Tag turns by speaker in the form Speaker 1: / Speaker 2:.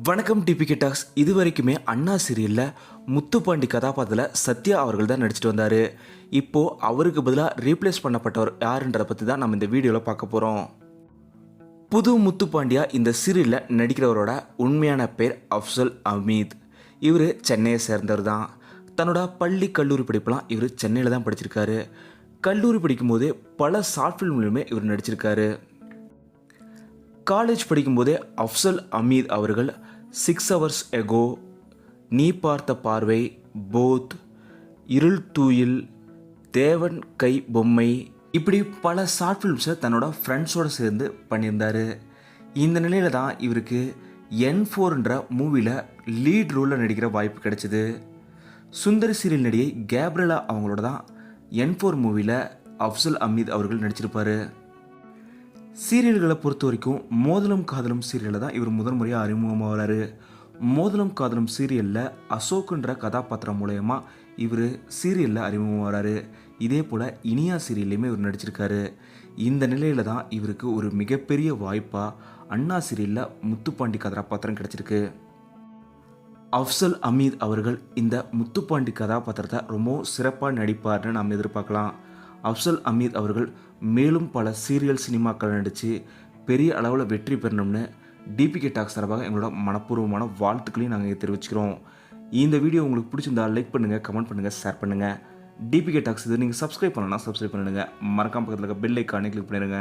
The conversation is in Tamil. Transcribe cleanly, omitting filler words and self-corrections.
Speaker 1: வணக்கம் டிபிகே டாக்ஸ். இது வரைக்குமே அண்ணா சீரியலில் முத்துப்பாண்டி கதாபாத்திரத்தில் சத்யா அவர்கள் தான் நடிச்சிட்டு வந்தார். இப்போது அவருக்கு பதிலாக ரீப்ளேஸ் பண்ணப்பட்டவர் யாருன்றதை பற்றி தான் நம்ம இந்த வீடியோவில் பார்க்க போகிறோம். புது முத்துப்பாண்டியா இந்த சீரியலில் நடிக்கிறவரோட உண்மையான பேர் அஃப்சல் அமீத். இவர் சென்னையை சேர்ந்தவர் தான். தன்னோட பள்ளி கல்லூரி படிப்பெல்லாம் இவர் சென்னையில் தான் படிச்சிருக்காரு. கல்லூரி படிக்கும்போதே பல ஷார்ட் ஃபிலிம்லையுமே இவர் நடிச்சிருக்காரு. காலேஜ் படிக்கும்போதே அஃப்சல் அமீத் அவர்கள் 6 hours ago, நீ பார்த்த பார்வை, போத், இருள் தூயில், தேவன் கை பொம்மை, இப்படி பல ஷார்ட் ஃபிலிம்ஸை தன்னோட ஃப்ரெண்ட்ஸோடு சேர்ந்து பண்ணியிருந்தார். இந்த நிலையில் தான் இவருக்கு N4ன்ற மூவியில் லீட் ரோலில் நடிக்கிற வாய்ப்பு கிடைச்சிது. சுந்தரி சீரியல் நடிகை கேப்ரியலா அவங்களோட தான் N4 மூவியில் அஃப்சல் அமீத் அவர்கள் நடிச்சிருப்பார். சீரியல்களை பொறுத்த வரைக்கும் மோதலும் காதலும் சீரியலில் தான் இவர் முதல் முறையாக அறிமுகமாக வராரு. மோதலும் காதலும் சீரியலில் அசோக்குன்ற கதாபாத்திரம் மூலயமா இவர் சீரியலில் அறிமுகமாக வராரு. இதே போல் இனியா சீரியல்லையுமே இவர் நடிச்சிருக்காரு. இந்த நிலையில் தான் இவருக்கு ஒரு மிகப்பெரிய வாய்ப்பாக அண்ணா சீரியலில் முத்துப்பாண்டி கதாபாத்திரம் கிடச்சிருக்கு. அஃப்சல் அமீத் அவர்கள் இந்த முத்துப்பாண்டி கதாபாத்திரத்தை ரொம்ப சிறப்பாக நடிப்பார்னு நாம் எதிர்பார்க்கலாம். அஃப்சல் அமீத் அவர்கள் மேலும் பல சீரியல் சினிமாக்கள் நடித்து பெரிய அளவில் வெற்றி பெறணும்னு டிபிகே டாக்ஸ் சார்பாக எங்களோட மனப்பூர்வமான வாழ்த்துக்களையும் நாங்கள் தெரிவிச்சுக்கிறோம். இந்த வீடியோ உங்களுக்கு பிடிச்சிருந்தால் லைக் பண்ணுங்கள், கமெண்ட் பண்ணுங்கள், ஷேர் பண்ணுங்கள். டிபிகே டாக்ஸ் இது நீங்கள் சப்ஸ்கிரைப் பண்ணணும்னா சப்ஸ்கிரைப் பண்ணிடுங்க. மறக்காம பக்கத்தில் இருக்க பெல் ஐக்கானே கிளிக் பண்ணிடுங்க.